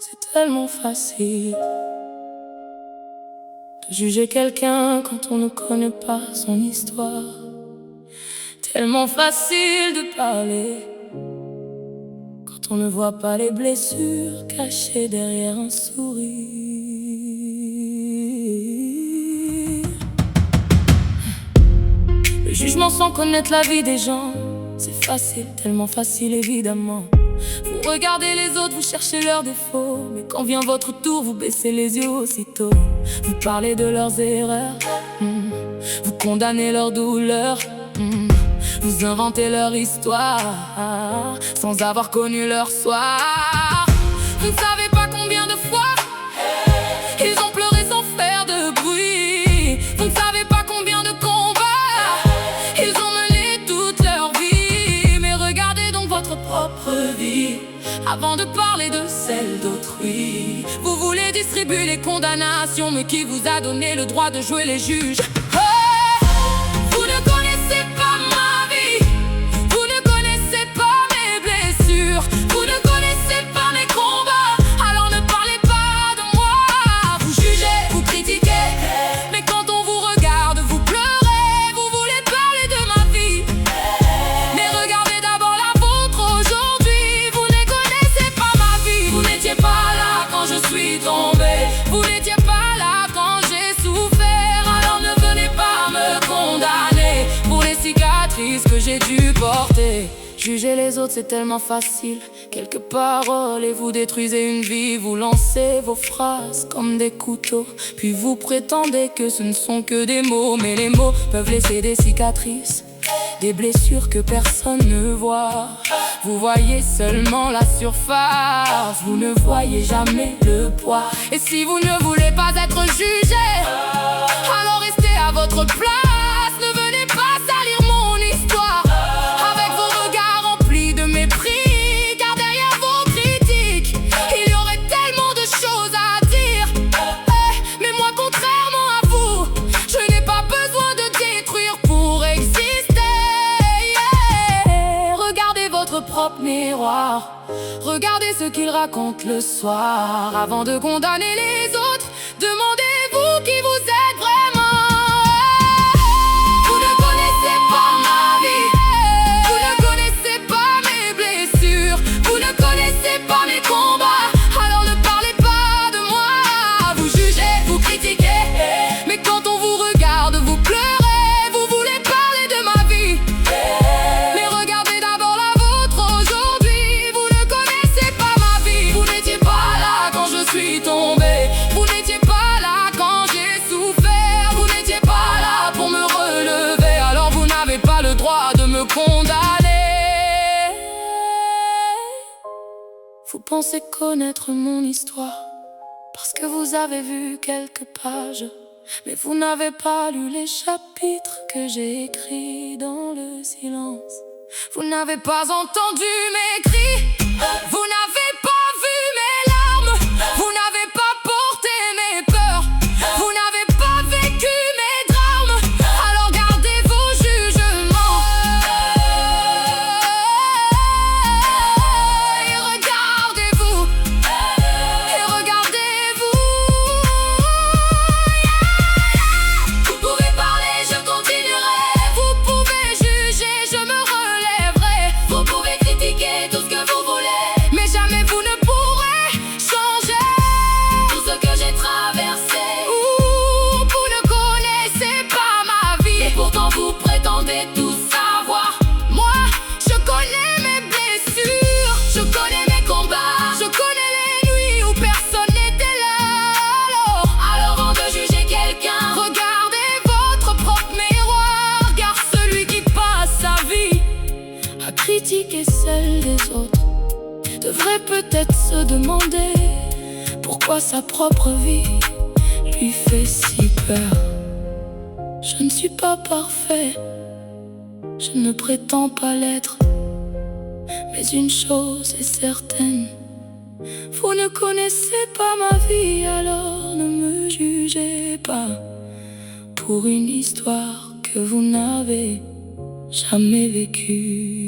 C'est tellement facile de juger quelqu'un quand on ne connaît pas son histoire. Tellement facile de parler quand on ne voit pas les blessures cachées derrière un sourire. Le jugement sans connaître la vie des gens, c'est facile, tellement facile évidemment. Vous regardez les autres, vous cherchez leurs défauts, mais quand vient votre tour, vous baissez les yeux aussitôt. Vous parlez de leurs erreurs, vous condamnez leurs douleurs, vous inventez leur histoire, sans avoir connu leur soir. Vous ne savez pas combien de fois ils ont pleuré sans faire de bruit. Vous ne savez pas combien de combats ils ont mené toute leur vie. Mais regardez donc votre propre vie avant de parler de celle d'autrui. Vous voulez distribuer les condamnations, mais qui vous a donné le droit de jouer les juges? Vous ne connaissez pas ma vie, vous ne connaissez pas mes blessures, vous ne connaissez pas mes combats, alors ne parlez pas de moi. Vous jugez, vous critiquez, mais quand on vous regarde, vous pleurez. Vous voulez parler de ma vie, mais regardez d'abord la vôtre aujourd'hui. Vous ne connaissez pas ma vie, vous n'étiez pas là quand je suis tombée, vous n'étiez pas là quand j'ai souffert, alors ne venez pas me condamner pour les cicatrices que j'ai dû porter. Juger les autres c'est tellement facile, quelques paroles et vous détruisez une vie. Vous lancez vos phrases comme des couteaux, puis vous prétendez que ce ne sont que des mots. Mais les mots peuvent laisser des cicatrices, des blessures que personne ne voit. Vous voyez seulement la surface, vous ne voyez jamais le poids. Et si vous ne voulez pas être jugé, alors restez à votre place. Ne venez pas salir mon histoire avec vos regards remplis de mépris, car derrière vos critiques, il y aurait tellement de choses à dire. Mais moi, contrairement à vous, je n'ai pas besoin de détruire pour exister. Regardez votre propre miroir, regardez ce qu'il raconte le soir. Avant de condamner les autres, demandez-vous qui vous êtes vraiment. Vous ne connaissez pas ma vie, vous ne connaissez pas mes blessures, vous ne connaissez pas mes combats, alors ne parlez pas de moi. Vous jugez, vous critiquez, mais quand on vous regarde, vous pleurez. Vous voulez parler de ma vie, mais regardez d'abord la vôtre aujourd'hui. Vous ne connaissez pas ma vie, vous n'étiez pas là quand je suis tombée, vous n'étiez pas là quand j'ai souffert, vous n'étiez pas là pour me relever, alors vous n'avez pas le droit de me condamner. Vous pensez connaître mon histoire parce que vous avez vu quelques pages, mais vous n'avez pas lu les chapitres que j'ai écrits dans le silence. Vous n'avez pas entendu mes cris, vous n'avez pas vu mes larmes, vous n'avez pas porté mes peurs, vous n'avez pas vécu mes drames, alors gardez vos jugements. Et regardez-vous, Vous pouvez parler, je continuerai. Vous pouvez juger, je me relèverai. Vous pouvez critiquer tout ce que vous voulez, mais jamais vous ne pourrez changer tout ce que j'ai traversé. Vous ne connaissez pas ma vie, et pourtant vous prétendez tout savoir. Moi, je connais mes blessures, je connais mes combats, je connais les nuits où personne n'était là. Alors avant de juger quelqu'un, regardez votre propre miroir, car celui qui passe sa vie à critiquer celle des autres devrait peut-être se demander pourquoi sa propre vie lui fait si peur. Je ne suis pas parfait, je ne prétends pas l'être, mais une chose est certaine, vous ne connaissez pas ma vie, alors ne me jugez pas pour une histoire que vous n'avez jamais vécue.